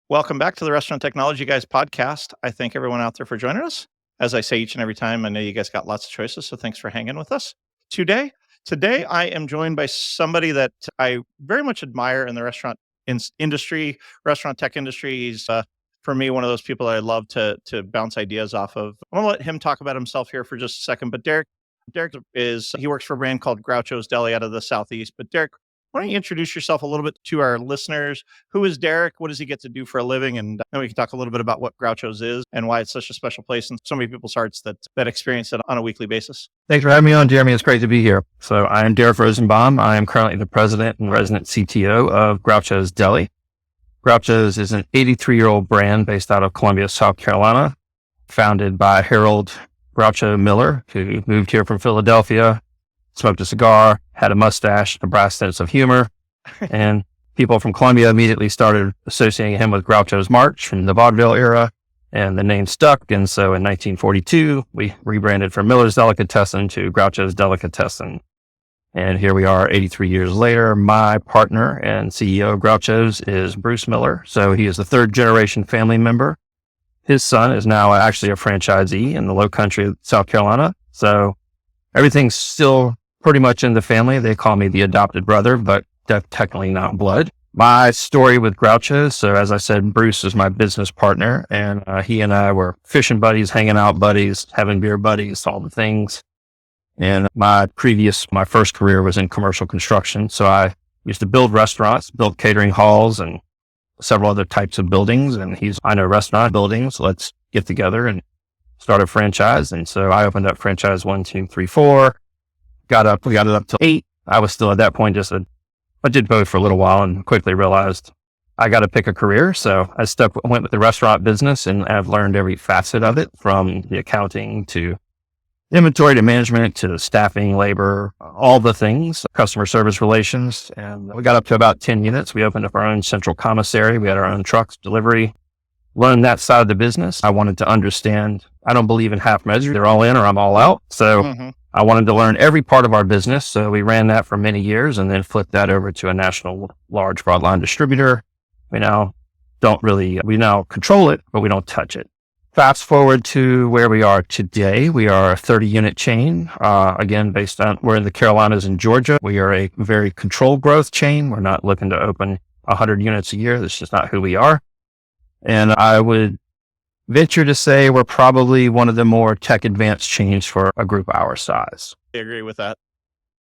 Welcome back to the Restaurant Technology Guys podcast. I thank everyone out there for joining us. As I say each and every time, I know you guys got lots of choices, so thanks for hanging with us. Today, today I am joined by somebody that I very much admire in the restaurant industry, restaurant tech industry. He's for me one of those people I love to bounce ideas off of. I'm gonna let him talk about himself here for just a second. But Derek is he works for a brand called Groucho's Deli out of the Southeast. But Derek, why don't you introduce yourself a little bit to our listeners? Who is Derek? What does he get to do for a living? And then we can talk a little bit about what Groucho's is and why it's such a special place in so many people's hearts that experience it on a weekly basis. Thanks for having me on, Jeremy. It's great to be here. So I am Deric Rosenbaum. I am currently the president and resident CTO of Groucho's Deli. Groucho's is an 83-year-old brand based out of Columbia, South Carolina, founded by Harold Groucho Miller, who moved here from Philadelphia, smoked a cigar, had a mustache, a brass sense of humor, and people from Columbia immediately started associating him with Groucho's March from the vaudeville era, and the name stuck. And so in 1942, we rebranded from Miller's Delicatessen to Groucho's Delicatessen. And here we are 83 years later. My partner and CEO of Groucho's is Bruce Miller. So he is the third generation family member. His son is now actually a franchisee in the low country of South Carolina. So everything's still pretty much in the family. They call me the adopted brother, but technically not blood. My story with Groucho's, so as I said, Bruce is my business partner, and he and I were fishing buddies, hanging out buddies, having beer buddies, all the things. And my first career was in commercial construction. So I used to build restaurants, build catering halls and several other types of buildings. And I know restaurant buildings, let's get together and start a franchise. And so I opened up franchise 1, 2, 3, 4. We got it up to 8. I was still at that point I did both for a little while and quickly realized I got to pick a career. So I went with the restaurant business, and I've learned every facet of it, from the accounting to inventory to management to staffing, labor, all the things, customer service relations. And we got up to about 10 units. We opened up our own central commissary. We had our own trucks, delivery, learned that side of the business. I wanted to understand, I don't believe in half measures. They're all in or I'm all out. So I wanted to learn every part of our business. So we ran that for many years and then flipped that over to a national large broadline distributor. We now control it, but we don't touch it. Fast forward to where we are today. We are a 30-unit chain. Again, we're in the Carolinas and Georgia. We are a very controlled growth chain. We're not looking to open 100 units a year. That's just not who we are. And I would venture to say we're probably one of the more tech advanced chains for a group our size. I agree with that.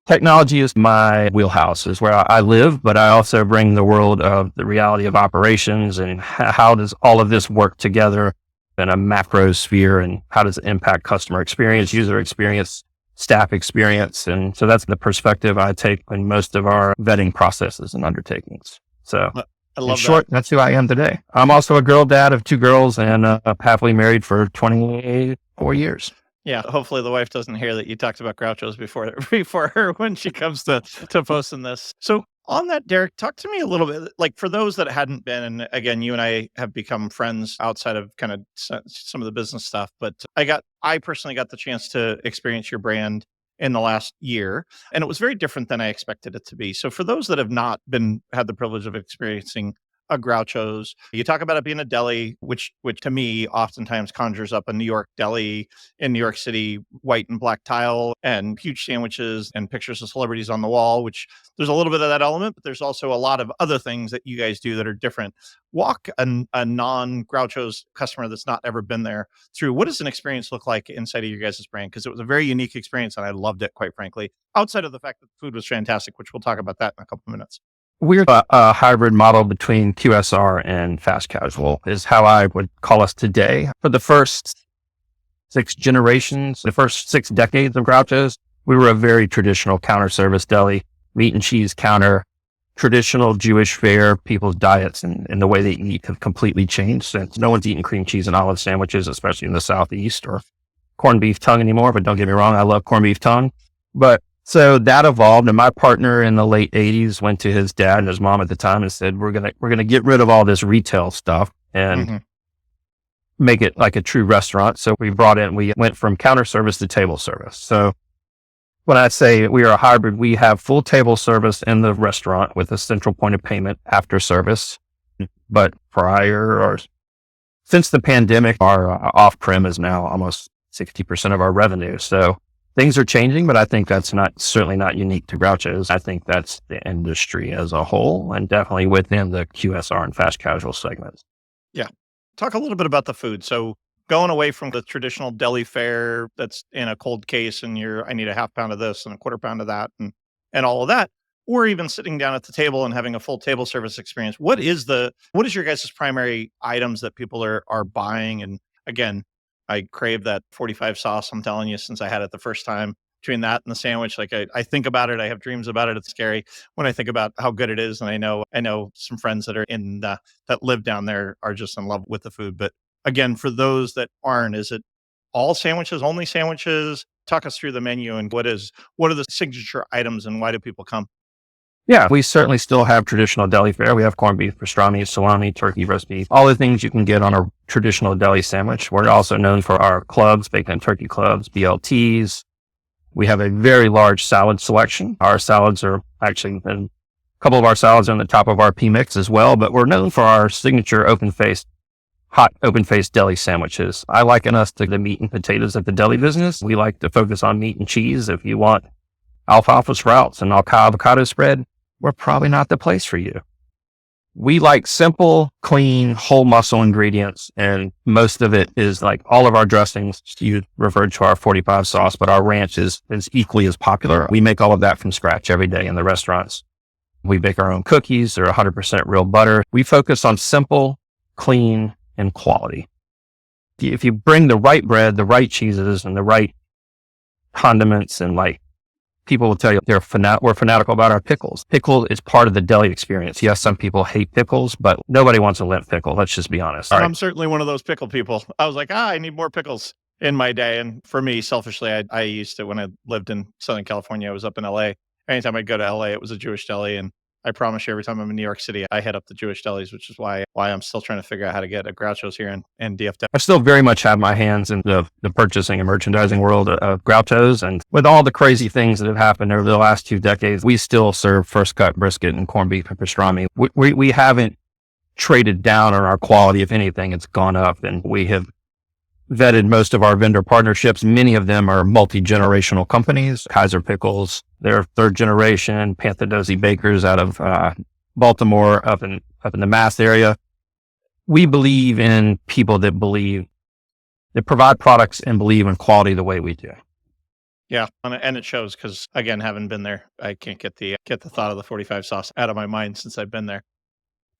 Technology is my wheelhouse, is where I live, but I also bring the world of the reality of operations and how does all of this work together in a macro sphere, and how does it impact customer experience, user experience, staff experience. And so that's the perspective I take in most of our vetting processes and undertakings. So I love in short, that's who I am today. I'm also a girl dad of 2 girls and happily married for 24 years. Yeah, hopefully the wife doesn't hear that you talked about Groucho's before her when she comes to posting this. So on that, Derek, talk to me a little bit, like for those that hadn't been, and again, you and I have become friends outside of kind of some of the business stuff, but I personally got the chance to experience your brand in the last year, and it was very different than I expected it to be. So for those that have not had the privilege of experiencing a Groucho's, you talk about it being a deli, which to me oftentimes conjures up a New York deli in New York City, white and black tile and huge sandwiches and pictures of celebrities on the wall, which there's a little bit of that element, but there's also a lot of other things that you guys do that are different. Walk a non-Groucho's customer that's not ever been there through what does an experience look like inside of your guys' brand? Because it was a very unique experience and I loved it, quite frankly, outside of the fact that the food was fantastic, which we'll talk about that in a couple of minutes. We're a hybrid model between QSR and fast casual is how I would call us today. For the first 6 generations, the first 6 decades of Groucho's, we were a very traditional counter service deli, meat and cheese counter, traditional Jewish fare. People's diets and the way they eat have completely changed since no one's eating cream cheese and olive sandwiches, especially in the Southeast, or corned beef tongue anymore. But don't get me wrong, I love corned beef tongue. But so that evolved, and my partner in the late 80s went to his dad and his mom at the time and said, we're gonna get rid of all this retail stuff and make it like a true restaurant. So we went from counter service to table service. So when I say we are a hybrid, we have full table service in the restaurant with a central point of payment after service. but since the pandemic, our off-prem is now almost 60% of our revenue. So things are changing, but I think that's certainly not unique to Groucho's. I think that's the industry as a whole, and definitely within the QSR and fast casual segments. Yeah. Talk a little bit about the food. So going away from the traditional deli fare that's in a cold case and I need a half pound of this and a quarter pound of that and all of that, or even sitting down at the table and having a full table service experience. What is your guys' primary items that people are buying? And again, I crave that 45 sauce. I'm telling you, since I had it the first time, between that and the sandwich, like I think about it, I have dreams about it. It's scary when I think about how good it is. And I know some friends that are that live down there are just in love with the food. But again, for those that aren't, is it all sandwiches, only sandwiches? Talk us through the menu and what are the signature items and why do people come? Yeah, we certainly still have traditional deli fare. We have corned beef, pastrami, salami, turkey, roast beef, all the things you can get on a traditional deli sandwich. We're also known for our clubs, bacon and turkey clubs, BLTs. We have a very large salad selection. Our salads are actually, a couple of our salads are on the top of our P-mix as well, but we're known for our signature hot open-faced deli sandwiches. I liken us to the meat and potatoes of the deli business. We like to focus on meat and cheese. If you want alfalfa sprouts and avocado spread, we're probably not the place for you. We like simple, clean, whole muscle ingredients, and most of it is like all of our dressings. You referred to our 45 sauce, but our ranch is equally as popular. We make all of that from scratch every day in the restaurants. We bake our own cookies. They're 100% real butter. We focus on simple, clean, and quality. If you bring the right bread, the right cheeses, and the right condiments, and like, people will tell you we're fanatical about our pickles. Pickle is part of the deli experience. Yes, some people hate pickles, but nobody wants a limp pickle. Let's just be honest. All right. I'm certainly one of those pickle people. I was like, I need more pickles in my day. And for me, selfishly, I used to, when I lived in Southern California, I was up in LA. Anytime I'd go to LA, it was a Jewish deli. And I promise you, every time I'm in New York City, I head up the Jewish delis, which is why I'm still trying to figure out how to get a Groucho's here in DFW. I still very much have my hands in the purchasing and merchandising world of Groucho's. And with all the crazy things that have happened over the last 2 decades, we still serve first cut brisket and corned beef and pastrami. We haven't traded down on our quality. If anything, it's gone up, and we have vetted most of our vendor partnerships. Many of them are multi-generational companies. Kaiser Pickles, they're third generation. Pantherdozzi Bakers out of Baltimore, up in the Mass area. We believe in people that provide products and believe in quality the way we do. Yeah, and it shows because, again, having been there, I can't get the thought of the 45 sauce out of my mind since I've been there.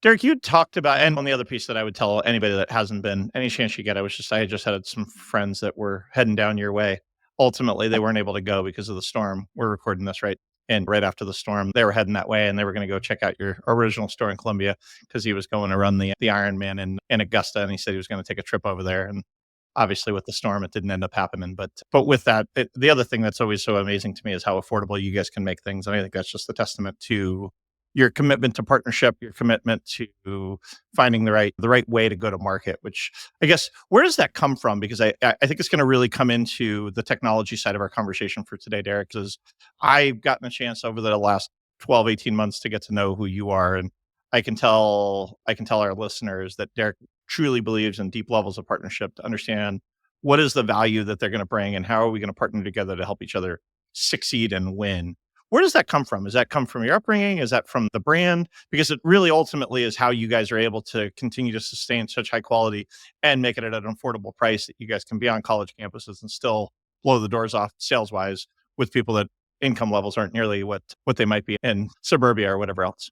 Deric, you talked about, and on the other piece that I would tell anybody that hasn't been, any chance you get, I just had some friends that were heading down your way. Ultimately, they weren't able to go because of the storm. We're recording this right after the storm. They were heading that way, and they were going to go check out your original store in Columbia because he was going to run the Ironman in Augusta, and he said he was going to take a trip over there. And obviously, with the storm, it didn't end up happening. But with that, the other thing that's always so amazing to me is how affordable you guys can make things, and I think that's just a testament to your commitment to partnership, your commitment to finding the right way to go to market, which I guess, where does that come from? Because I think it's going to really come into the technology side of our conversation for today, Deric, because I've gotten a chance over the last 12, 18 months to get to know who you are. And I can tell our listeners that Deric truly believes in deep levels of partnership to understand what is the value that they're going to bring and how are we going to partner together to help each other succeed and win. Where does that come from? Does that come from your upbringing? Is that from the brand? Because it really ultimately is how you guys are able to continue to sustain such high quality and make it at an affordable price that you guys can be on college campuses and still blow the doors off sales wise with people that income levels aren't nearly what they might be in suburbia or whatever else.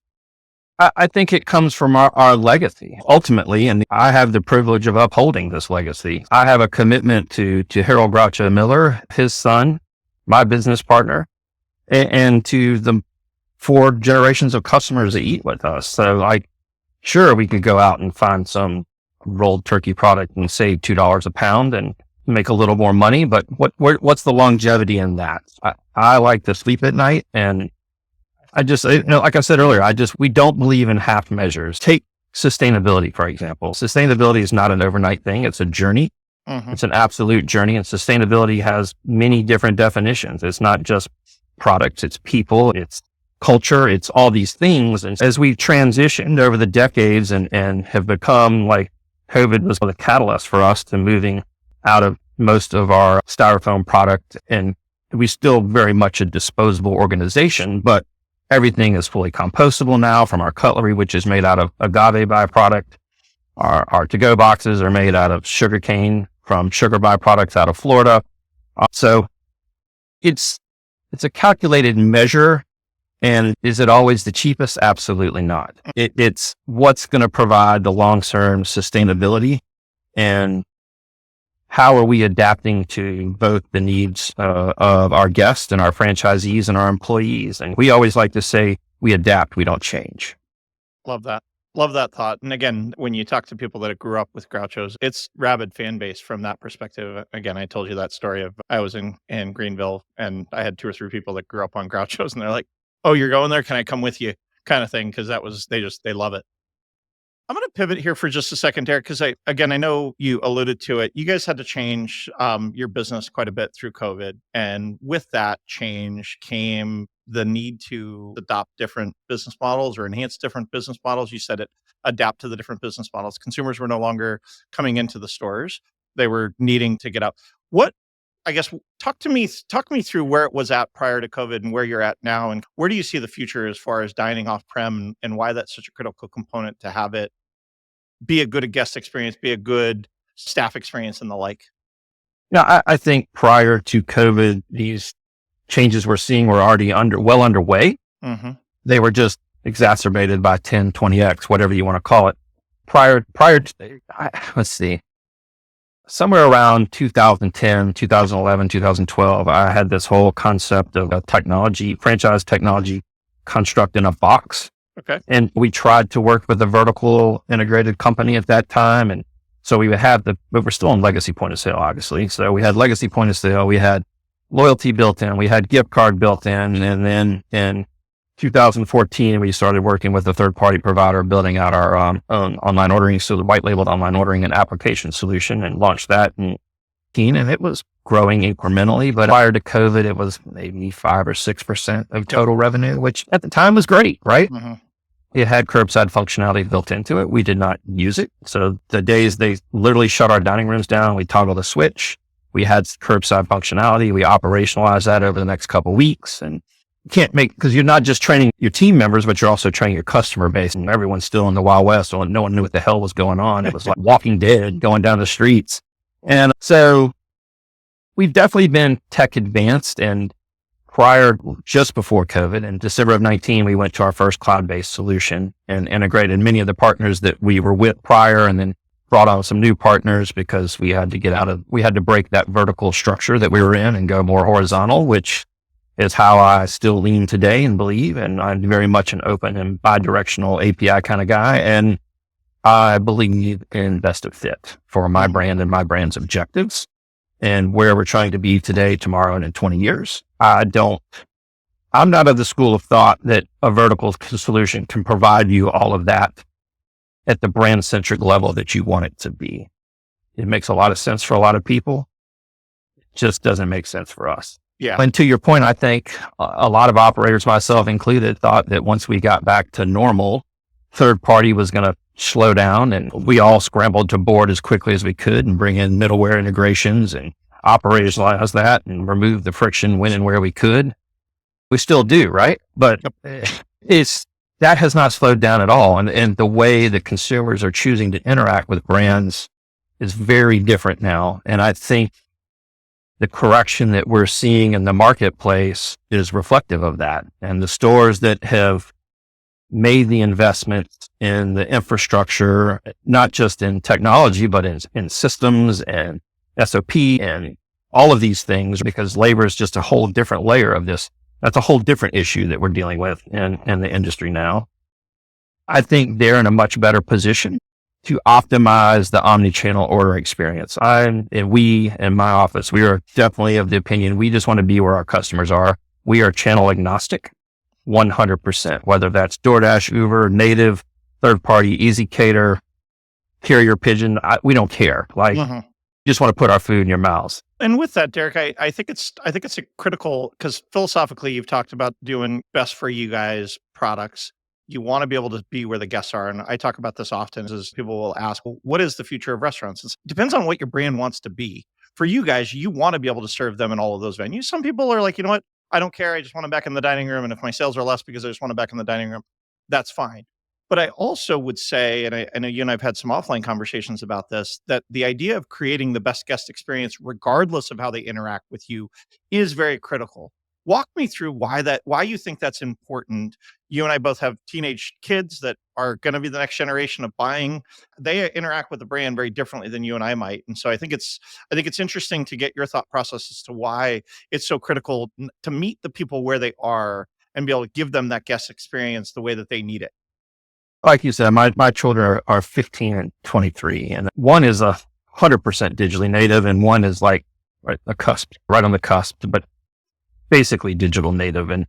I think it comes from our legacy ultimately, and I have the privilege of upholding this legacy. I have a commitment to Harold Groucho Miller, his son, my business partner, and to the 4 generations of customers that eat with us. So sure, we could go out and find some rolled turkey product and save $2 a pound and make a little more money, but what's the longevity in that? I like to sleep at night, and I just, like I said earlier, we don't believe in half measures. Take sustainability, for example. Sustainability is not an overnight thing. It's a journey. Mm-hmm. It's an absolute journey, and sustainability has many different definitions. It's not just products, it's people, it's culture. It's all these things. And as we transitioned over the decades and have become like COVID was the catalyst for us to moving out of most of our styrofoam product. And we still very much a disposable organization, but everything is fully compostable now, from our cutlery, which is made out of agave byproduct. Our to-go boxes are made out of sugarcane from sugar byproducts out of Florida. So it's a calculated measure. And is it always the cheapest? Absolutely not. It's what's going to provide the long-term sustainability, and how are we adapting to both the needs of our guests and our franchisees and our employees. And we always like to say we adapt, we don't change. Love that. Love that thought. And again, when you talk to people that grew up with Groucho's, it's rabid fan base from that perspective. Again, I told you that story of I was in Greenville and I had 2 or 3 people that grew up on Groucho's and they're like, "Oh, you're going there? Can I come with you?" kind of thing. Cause that was, they love it. I'm going to pivot here for just a second, Derek, because I know you alluded to it. You guys had to change your business quite a bit through COVID. And with that change came the need to adopt different business models or enhance different business models. You said it, adapt to the different business models. Consumers were no longer coming into the stores. They were needing to get out. What, I guess, talk me through where it was at prior to COVID and where you're at now. And where do you see the future as far as dining off prem and why that's such a critical component to have it be a good guest experience, be a good staff experience and the like? Yeah, I think prior to COVID, these changes we're seeing were already well underway. Mm-hmm. They were just exacerbated by 10, 20x, whatever you want to call it. Prior to, let's see, somewhere around 2010, 2011, 2012, I had this whole concept of a franchise technology construct in a box. Okay. And we tried to work with a vertical integrated company at that time. And so we would have but we're still in legacy point of sale, obviously. So we had legacy point of sale, we had loyalty built in, we had gift card built in. And then in 2014, we started working with a third party provider, building out our own online ordering, so the white labeled online ordering and application solution, and launched that in 2018. And it was growing incrementally, but prior to COVID, it was maybe 5 or 6% of total revenue, which at the time was great, right? Mm-hmm. It had curbside functionality built into it. We did not use it. So the days they literally shut our dining rooms down, we toggled a switch. We had curbside functionality. We operationalized that over the next couple of weeks. And you can't because you're not just training your team members, but you're also training your customer base. And everyone's still in the Wild West, so no one knew what the hell was going on. It was like Walking Dead going down the streets. And so we've definitely been tech advanced. And just before COVID, in December of 19, we went to our first cloud-based solution and integrated many of the partners that we were with prior, and then brought on some new partners because we had to break that vertical structure that we were in and go more horizontal, which is how I still lean today and believe. And I'm very much an open and bi-directional API kind of guy. And I believe in best of fit for my brand and my brand's objectives and where we're trying to be today, tomorrow, and in 20 years. I'm not of the school of thought that a vertical solution can provide you all of that at the brand centric level that you want it to be. It makes a lot of sense for a lot of people. It just doesn't make sense for us. Yeah. And to your point, I think a lot of operators, myself included, thought that once we got back to normal, third party was going to slow down, and we all scrambled to board as quickly as we could and bring in middleware integrations and operationalize that and remove the friction when and where we could. We still do, right? But that has not slowed down at all. And the way that consumers are choosing to interact with brands is very different now. And I think the correction that we're seeing in the marketplace is reflective of that. And the stores that have made the investments in the infrastructure, not just in technology, but in systems and SOP and all of these things, because labor is just a whole different layer of this. That's a whole different issue that we're dealing with in the industry now. I think they're in a much better position to optimize the omni-channel order experience. We in my office, we are definitely of the opinion we just want to be where our customers are. We are channel agnostic, 100%, whether that's DoorDash, Uber, native, third party, Easy Cater, carrier pigeon. We don't care. just want to put our food in your mouths. And with that, Derek, I think it's a critical because philosophically you've talked about doing best for you guys products. You want to be able to be where the guests are. And I talk about this often is people will ask, well, what is the future of restaurants? It depends on what your brand wants to be. For you guys, you want to be able to serve them in all of those venues. Some people are like, you know what? I don't care. I just want them back in the dining room. And if my sales are less because I just want them back in the dining room, that's fine. But I also would say, and I know you and I've had some offline conversations about this, that the idea of creating the best guest experience, regardless of how they interact with you, is very critical. Walk me through why you think that's important. You and I both have teenage kids that are going to be the next generation of buying. They interact with the brand very differently than you and I might. And so I think it's interesting to get your thought process as to why it's so critical to meet the people where they are and be able to give them that guest experience the way that they need it. Like you said, my children are 15 and 23, and one is 100% digitally native, and one is like right on the cusp, but basically digital native. And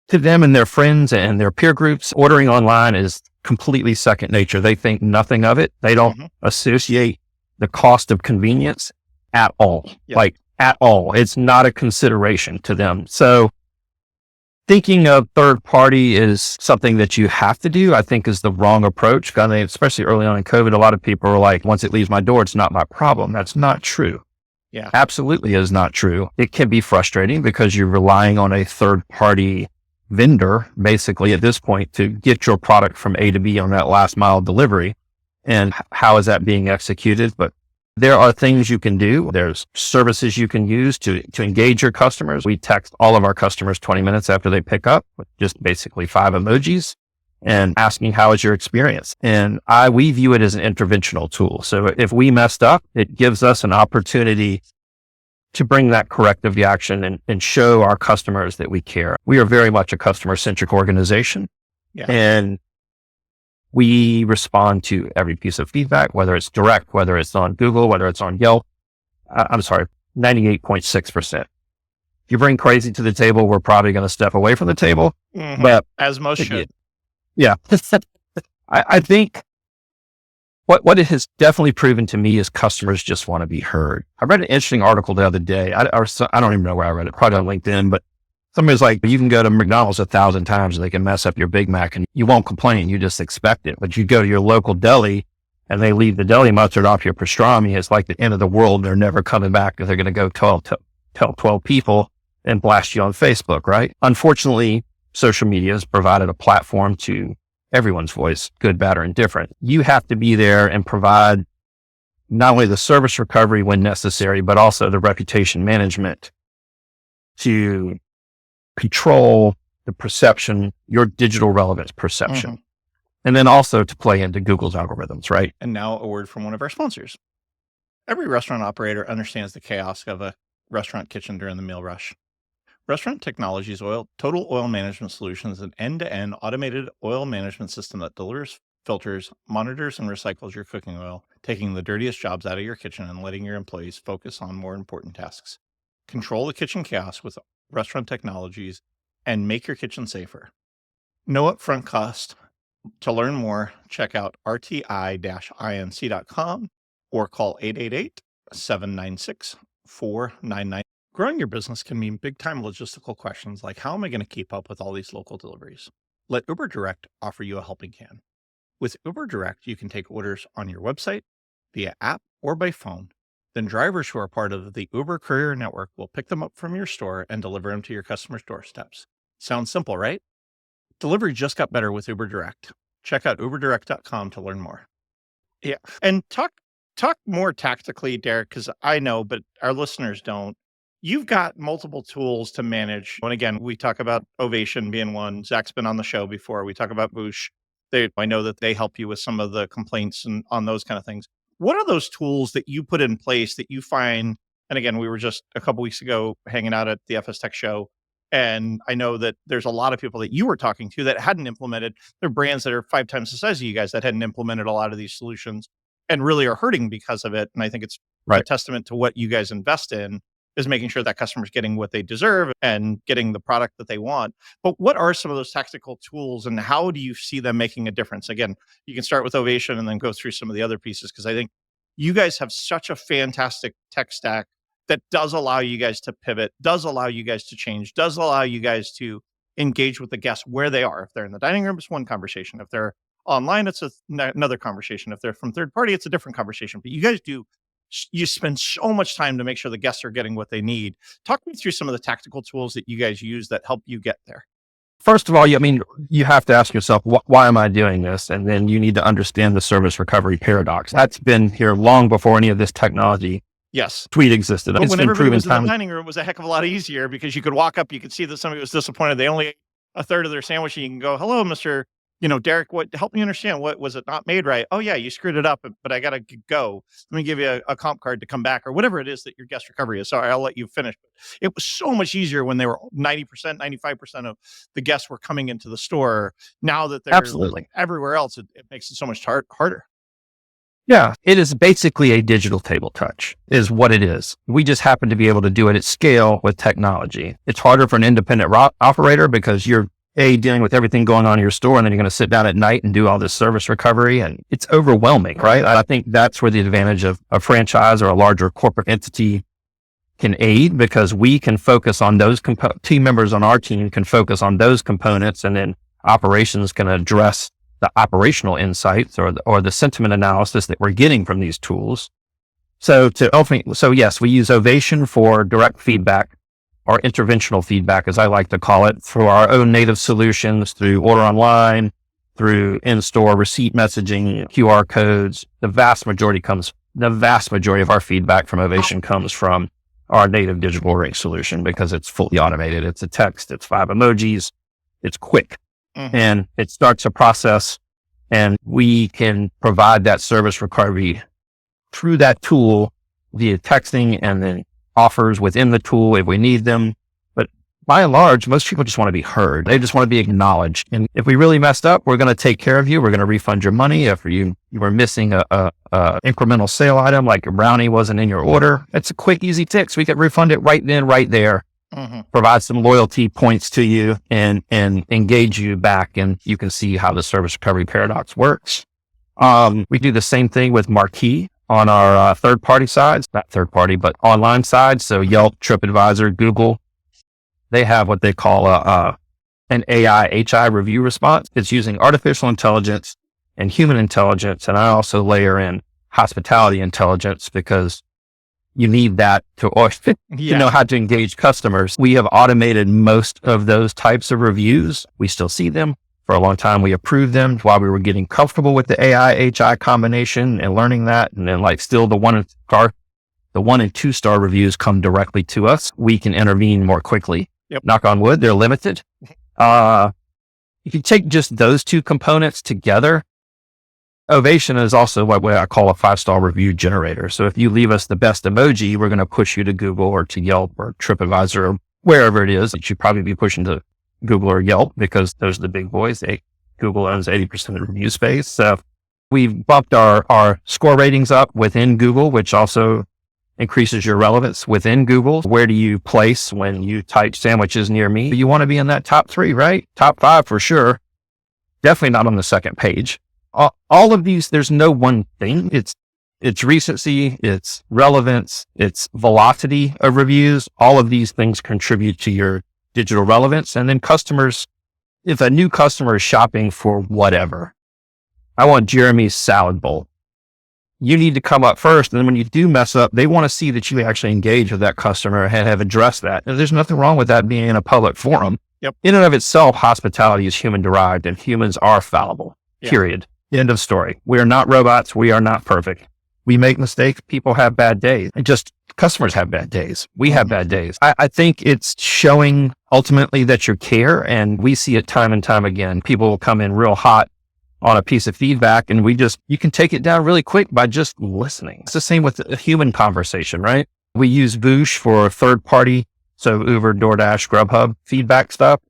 to them and their friends and their peer groups, ordering online is completely second nature. They think nothing of it. They don't associate the cost of convenience at all, like at all. It's not a consideration to them. So thinking of third party is something that you have to do, I think is the wrong approach. I mean, especially early on in COVID, a lot of people are like, once it leaves my door, it's not my problem. That's not true. Yeah. Absolutely is not true. It can be frustrating because you're relying on a third party vendor, basically at this point, to get your product from A to B on that last mile delivery. And how is that being executed? But there are things you can do. There's services you can use to engage your customers. We text all of our customers 20 minutes after they pick up with just basically 5 emojis and asking, how is your experience? And we view it as an interventional tool. So if we messed up, it gives us an opportunity to bring that corrective action and show our customers that we care. We are very much a customer centric organization. Yeah. And we respond to every piece of feedback, whether it's direct, whether it's on Google, whether it's on Yelp. 98.6%. If you bring crazy to the table, we're probably going to step away from the table. But as most should. Yeah. I think what it has definitely proven to me is customers just want to be heard. I read an interesting article the other day. I don't even know where I read it, probably on LinkedIn, but somebody's like, you can go to McDonald's 1,000 times and they can mess up your Big Mac and you won't complain. You just expect it. But you go to your local deli and they leave the deli mustard off your pastrami. It's like the end of the world. They're never coming back because they're going to go tell 12 people and blast you on Facebook, right? Unfortunately, social media has provided a platform to everyone's voice, good, bad, or indifferent. You have to be there and provide not only the service recovery when necessary, but also the reputation management to control the perception, your digital relevance perception. And then also to play into Google's algorithms, right? And now a word from one of our sponsors. Every restaurant operator understands the chaos of a restaurant kitchen during the meal rush. Restaurant Technologies Total Oil Management Solutions, an end-to-end automated oil management system that delivers, filters, monitors, and recycles your cooking oil, taking the dirtiest jobs out of your kitchen and letting your employees focus on more important tasks. Control the kitchen chaos with Restaurant Technologies and make your kitchen safer. No upfront cost. To learn more, check out rti-inc.com or call 888-796-499. Growing your business can mean big-time logistical questions like, how am I going to keep up with all these local deliveries? Let Uber Direct offer you a helping hand. With Uber Direct, you can take orders on your website, via app, or by phone. Then drivers who are part of the Uber Courier Network will pick them up from your store and deliver them to your customers' doorsteps. Sounds simple, right? Delivery just got better with Uber Direct. Check out uberdirect.com to learn more. Yeah. And talk more tactically, Derek, because I know, but our listeners don't. You've got multiple tools to manage. And again, we talk about Ovation being one. Zach's been on the show before. We talk about Boosh. I know that they help you with some of the complaints and on those kind of things. What are those tools that you put in place that you find? And again, we were just a couple weeks ago hanging out at the FS Tech show. And I know that there's a lot of people that you were talking to that hadn't implemented. There are brands that are 5 times the size of you guys that hadn't implemented a lot of these solutions and really are hurting because of it. And I think it's a testament to what you guys invest in is making sure that customers getting what they deserve and getting the product that they want. But what are some of those tactical tools and how do you see them making a difference? Again, you can start with Ovation and then go through some of the other pieces because I think you guys have such a fantastic tech stack that does allow you guys to pivot, does allow you guys to change, does allow you guys to engage with the guests where they are. If they're in the dining room, it's one conversation. If they're online, it's another conversation. If they're from third party, it's a different conversation. But you guys you spend so much time to make sure the guests are getting what they need. Talk me through some of the tactical tools that you guys use that help you get there. First of all, you have to ask yourself, why am I doing this? And then you need to understand the service recovery paradox. That's been here long before any of this technology Yes. tweet existed. But It's when been everybody proven was in the time. dining room, it was a heck of a lot easier because you could walk up, you could see that somebody was disappointed. They only ate a third of their sandwich, and you can go, "Hello, Mr. Deric, help me understand, what was it not made right? Oh yeah, you screwed it up, but I gotta go. Let me give you a comp card to come back," or whatever it is that your guest recovery is. Sorry, I'll let you finish. But it was so much easier when they were 90%, 95% of the guests were coming into the store. Now that they're Absolutely. everywhere else, it makes it so much harder. Yeah, it is basically a digital table touch is what it is. We just happen to be able to do it at scale with technology. It's harder for an independent operator because you're dealing with everything going on in your store, and then you're going to sit down at night and do all this service recovery, and it's overwhelming, right? I think that's where the advantage of a franchise or a larger corporate entity can aid, because we can focus on those team members on our team can focus on those components, and then operations can address the operational insights or the sentiment analysis that we're getting from these tools. So yes, we use Ovation for direct feedback, or interventional feedback, as I like to call it, through our own native solutions, through order online, through in-store receipt messaging, QR codes. The vast majority of our feedback from Ovation comes from our native digital ordering solution, because it's fully automated. It's a text, it's 5 emojis, it's quick. Mm-hmm. And it starts a process, and we can provide that service recovery through that tool via texting, and then offers within the tool if we need them. But by and large, most people just want to be heard. They just want to be acknowledged. And if we really messed up, we're going to take care of you. We're going to refund your money. If you were missing a incremental sale item, like a brownie wasn't in your order, it's a quick, easy fix. We could refund it right then, right there. Mm-hmm. Provide some loyalty points to you and engage you back, and you can see how the service recovery paradox works. We do the same thing with Marquis on our third-party sides, not third-party, but online sides. So Yelp, TripAdvisor, Google, they have what they call an AI HI review response. It's using artificial intelligence and human intelligence, and I also layer in hospitality intelligence, because you need that to know how to engage customers. We have automated most of those types of reviews. We still see them. For a long time, we approved them while we were getting comfortable with the AI HI combination and learning that. And then still the 1 and 2 star reviews come directly to us. We can intervene more quickly. Yep. Knock on wood, they're limited. If you take just those two components together, Ovation is also what I call a 5-star review generator. So if you leave us the best emoji, we're going to push you to Google or to Yelp or TripAdvisor or wherever it is. It should probably be pushing to Google or Yelp, because those are the big boys. Google owns 80% of the review space. So we've bumped our score ratings up within Google, which also increases your relevance within Google. Where do you place when you type sandwiches near me? You want to be in that top 3, right? Top 5 for sure. Definitely not on the second page. All of these, there's no one thing. It's recency, it's relevance, it's velocity of reviews. All of these things contribute to your digital relevance. And then customers, if a new customer is shopping for whatever, I want Jeremy's salad bowl, you need to come up first. And then when you do mess up, they want to see that you actually engage with that customer and have addressed that. And there's nothing wrong with that being in a public forum. Yep. In and of itself, hospitality is human derived, and humans are fallible, period. End of story. We are not robots. We are not perfect. We make mistakes. People have bad days, and just customers have bad days. We have bad days. I think it's showing ultimately that you care, and we see it time and time again. People will come in real hot on a piece of feedback, and you can take it down really quick by just listening. It's the same with a human conversation, right? We use Voosh for third party. So Uber, DoorDash, Grubhub feedback stuff.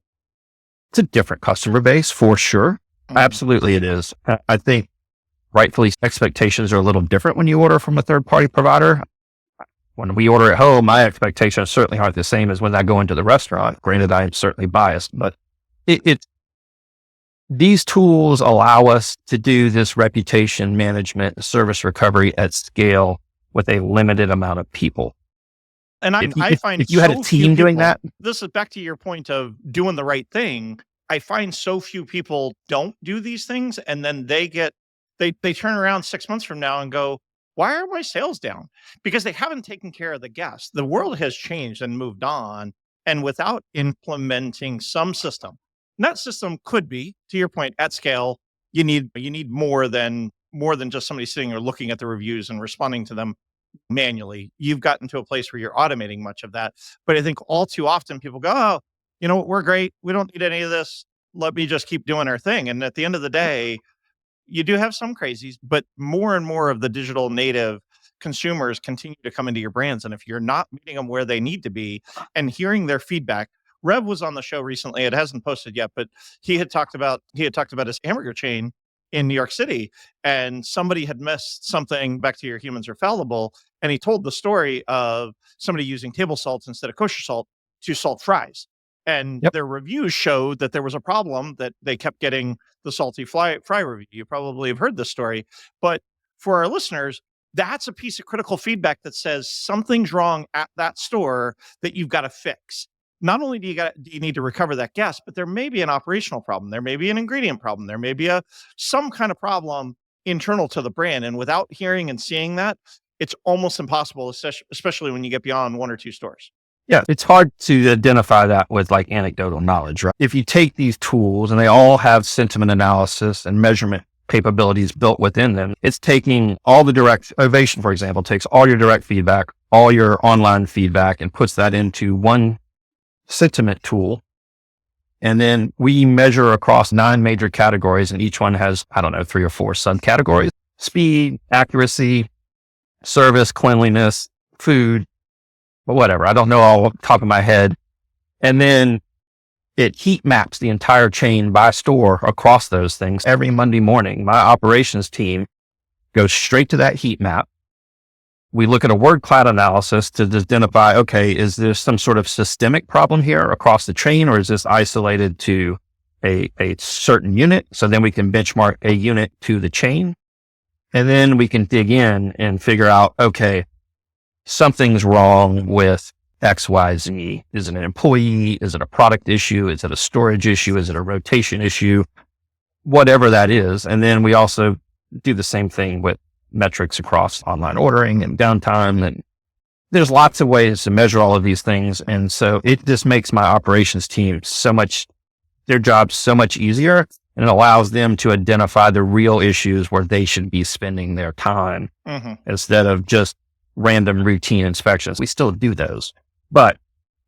It's a different customer base for sure. Absolutely it is. I think rightfully expectations are a little different when you order from a third party provider. When we order at home, my expectations certainly aren't the same as when I go into the restaurant. Granted, I am certainly biased, but These tools allow us to do this reputation management, service recovery at scale with a limited amount of people. And I find If you had a so few team doing people, that, this is back to your point of doing the right thing. I find so few people don't do these things, and then they turn around 6 months from now and go, "Why are my sales down?" Because they haven't taken care of the guests. The world has changed and moved on, and without implementing some system, and that system could be, to your point, at scale, you need more than just somebody sitting there looking at the reviews and responding to them manually. You've gotten to a place where you're automating much of that. But I think all too often people go, "Oh, we're great. We don't need any of this. Let me just keep doing our thing." And at the end of the day, you do have some crazies, but more and more of the digital native consumers continue to come into your brands. And if you're not meeting them where they need to be and hearing their feedback, Rev was on the show recently. It hasn't posted yet, but he had talked about his hamburger chain in New York City, and somebody had missed something. Back to your humans are fallible, and he told the story of somebody using table salt instead of kosher salt to salt fries. And yep, their reviews showed that there was a problem, that they kept getting the salty fry review. You probably have heard this story, but for our listeners, that's a piece of critical feedback that says something's wrong at that store that you've got to fix. Not only do you need to recover that guest, but there may be an operational problem. There may be an ingredient problem. There may be some kind of problem internal to the brand. And without hearing and seeing that, it's almost impossible, especially when you get beyond one or two stores. yeah, it's hard to identify that with like anecdotal knowledge, right? If you take these tools and they all have sentiment analysis and measurement capabilities built within them, it's taking all the direct Ovation, for example, takes all your direct feedback, all your online feedback, and puts that into one sentiment tool. And then we measure across 9 major categories, and each one has, I don't know, 3 or 4 subcategories: speed, accuracy, service, cleanliness, food, but whatever. I don't know all off the top of my head. And then it heat maps the entire chain by store across those things. Every Monday morning, my operations team goes straight to that heat map. We look at a word cloud analysis to identify, okay, is there some sort of systemic problem here across the chain, or is this isolated to a certain unit? So then we can benchmark a unit to the chain. And then we can dig in and figure out, okay, something's wrong with X, Y, Z. Is it an employee? Is it a product issue? Is it a storage issue? Is it a rotation issue? Whatever that is. And then we also do the same thing with metrics across online ordering and downtime. And there's lots of ways to measure all of these things. And so it just makes my operations team their job so much easier, and it allows them to identify the real issues where they should be spending their time instead of just random routine inspections. We still do those, but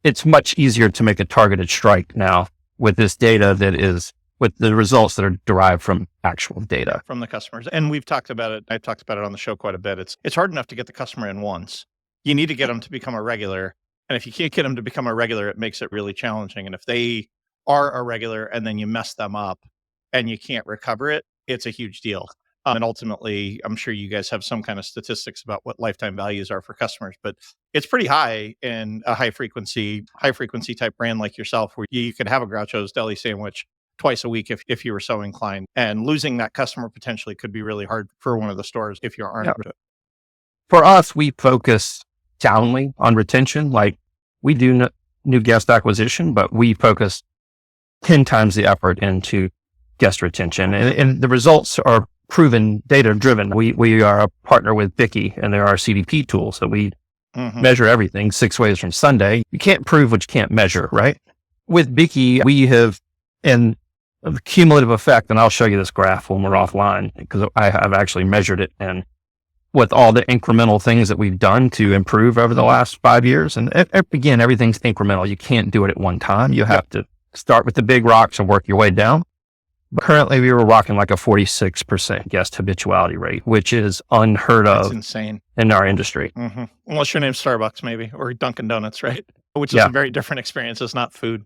it's much easier to make a targeted strike now with this data that is with the results that are derived from actual data from the customers. And we've talked about it. I talked about it on the show quite a bit. It's hard enough to get the customer in once. You need to get them to become a regular. And if you can't get them to become a regular, it makes it really challenging. And if they are a regular and then you mess them up and you can't recover it, it's a huge deal. And ultimately, I'm sure you guys have some kind of statistics about what lifetime values are for customers, but it's pretty high in a high frequency type brand like yourself, where you could have a Groucho's Deli sandwich twice a week if you were so inclined. And losing that customer potentially could be really hard for one of the stores if you aren't. Yeah. For us, we focus downly on retention. Like we do new guest acquisition, but we focus 10 times the effort into guest retention. And the results are proven data driven. We are a partner with Vicky, and they're our CDP tool. So we measure everything 6 ways from Sunday. You can't prove what you can't measure, right? With Vicky, we have, and the cumulative effect, and I'll show you this graph when we're offline because I've actually measured it, and with all the incremental things that we've done to improve over the last 5 years. And again, everything's incremental. You can't do it at one time. You have to start with the big rocks and work your way down. But currently, we were rocking like a 46% guest habituality rate, which is unheard of. That's insane in our industry. Unless your name's Starbucks, maybe, or Dunkin' Donuts, right? Which is a very different experience. It's not food.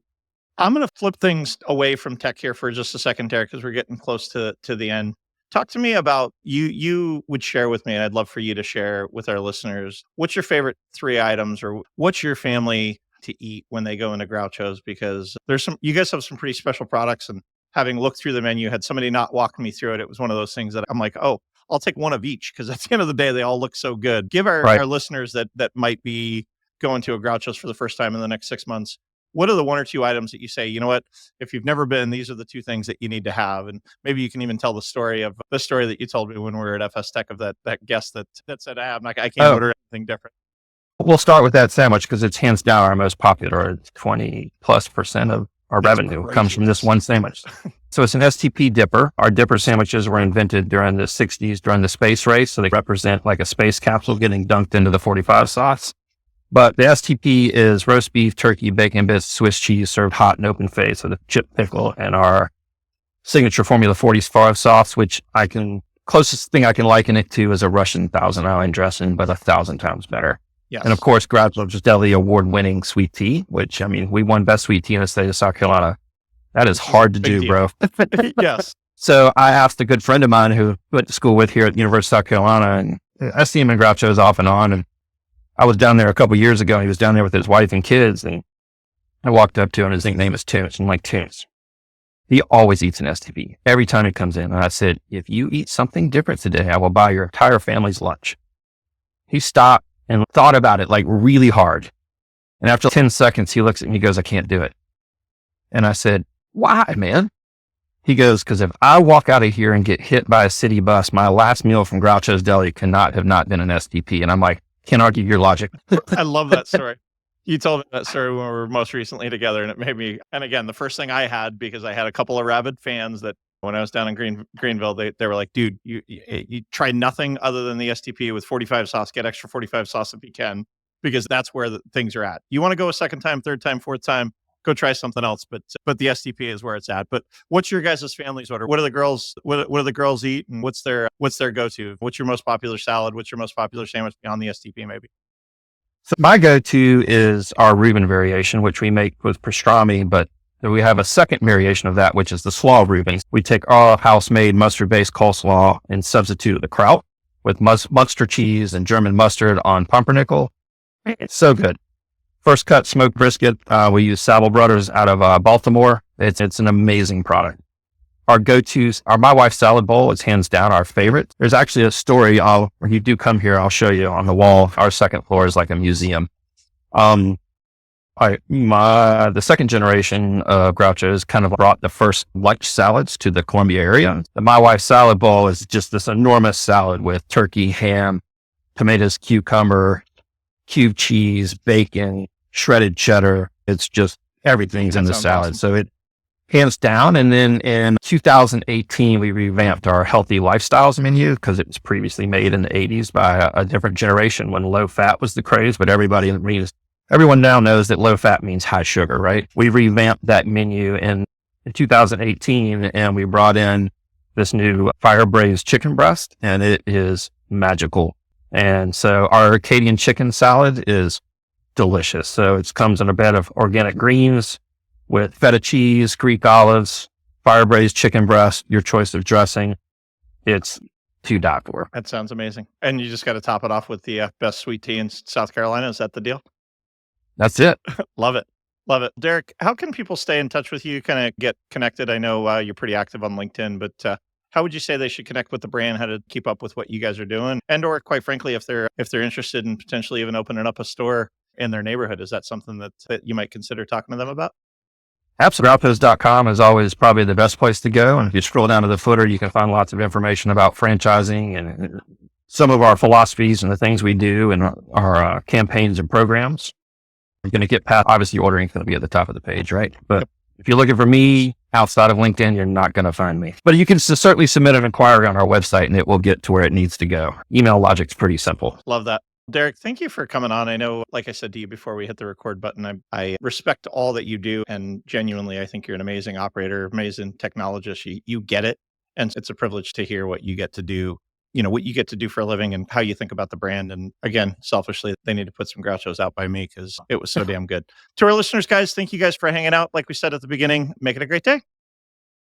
I'm going to flip things away from tech here for just a second, Deric, because we're getting close to the end. Talk to me about you would share with me, and I'd love for you to share with our listeners, what's your favorite 3 items, or what's your family to eat when they go into Groucho's? Because you guys have some pretty special products, and having looked through the menu, had somebody not walked me through it, it was one of those things that I'm like, oh, I'll take one of each because at the end of the day, they all look so good. Give Right. our listeners that might be going to a Groucho's for the first time in the next 6 months, what are the one or two items that you say, you know what, if you've never been, these are the two things that you need to have? And maybe you can even tell the story that you told me when we were at FS Tech of that guest that said, I can't Oh, order anything different. we'll start with that sandwich because it's hands down our most popular. It's 20+% of our That's revenue comes crazy. from this one sandwich. So it's an STP dipper. Our dipper sandwiches were invented during the 60s during the space race. So they represent like a space capsule getting dunked into the 45 sauce. But the STP is roast beef, turkey, bacon bits, Swiss cheese served hot and open faced with a chip pickle and our signature Formula 45 sauce, which closest thing I can liken it to is a Russian Thousand Island dressing, but 1,000 times better. Yes. And of course, Groucho's Deli award-winning sweet tea, which, I mean, we won best sweet tea in the state of South Carolina. That is hard to do, bro. Yes. So I asked a good friend of mine who went to school with here at the University of South Carolina, and I see him in Groucho's off and on. And I was down there a couple of years ago, and he was down there with his wife and kids. And I walked up to him, and his nickname is Tunes. I'm like, Tunes, he always eats an STP every time he comes in. And I said, if you eat something different today, I will buy your entire family's lunch. He stopped and thought about it like really hard. And after 10 seconds, he looks at me and he goes, I can't do it. And I said, why, man? He goes, because if I walk out of here and get hit by a city bus, my last meal from Groucho's Deli cannot have not been an STP. And I'm like, can't argue your logic. I love that story. You told me that story when we were most recently together, and it made me, and again, the first thing I had, because I had a couple of rabid fans that when I was down in Greenville, they were like, dude, you try nothing other than the STP with 45 sauce, get extra 45 sauce if you can, because that's where the things are at. You want to go a second time, third time, fourth time, go try something else, but the STP is where it's at. But what's your guys' family's order? What do the girls eat, and what's their go-to? What's your most popular salad? What's your most popular sandwich beyond the STP maybe? So my go-to is our Reuben variation, which we make with pastrami, but we have a second variation of that, which is the slaw Reuben. We take our house-made mustard-based coleslaw and substitute the kraut with Munster cheese and German mustard on pumpernickel. It's so good. First cut smoked brisket. We use Savile Brothers out of Baltimore. It's an amazing product. Our go-tos, my wife's salad bowl is hands down our favorite. There's actually a story. When you do come here, I'll show you on the wall. Our second floor is like a museum. The second generation of Groucho's kind of brought the first lunch salads to the Columbia area. My wife's salad bowl is just this enormous salad with turkey, ham, tomatoes, cucumber, cube cheese, bacon, shredded cheddar. It's just everything's in the salad. Awesome. So it hands down. And then in 2018, we revamped our healthy lifestyles menu because it was previously made in the 80s by a different generation when low fat was the craze, but everyone now knows that low fat means high sugar, right? We revamped that menu in 2018 and we brought in this new fire braised chicken breast, and it is magical. And so our Acadian chicken salad is delicious. So it comes in a bed of organic greens with feta cheese, Greek olives, fire braised chicken breast, your choice of dressing. It's to die for. That sounds amazing. And you just got to top it off with the best sweet tea in South Carolina. Is that the deal? That's it. Love it. Love it. Deric, how can people stay in touch with you, kind of get connected? I know you're pretty active on LinkedIn, but how would you say they should connect with the brand, how to keep up with what you guys are doing? And or quite frankly, if they're interested in potentially even opening up a store in their neighborhood, is that something that you might consider talking to them about? Absolutely. is always probably the best place to go. And if you scroll down to the footer, you can find lots of information about franchising and some of our philosophies and the things we do and our campaigns and programs. You're going to get past, obviously ordering is going to be at the top of the page, right? But if you're looking for me outside of LinkedIn, you're not going to find me. But you can certainly submit an inquiry on our website and it will get to where it needs to go. Email logic's pretty simple. Love that. Deric, thank you for coming on. I know, like I said to you before we hit the record button, I respect all that you do. And genuinely, I think you're an amazing operator, amazing technologist. You get it. And it's a privilege to hear what you get to do, what you get to do for a living and how you think about the brand. And again, selfishly, they need to put some Groucho's out by me because it was so damn good. To our listeners, guys, thank you guys for hanging out. Like we said at the beginning, make it a great day.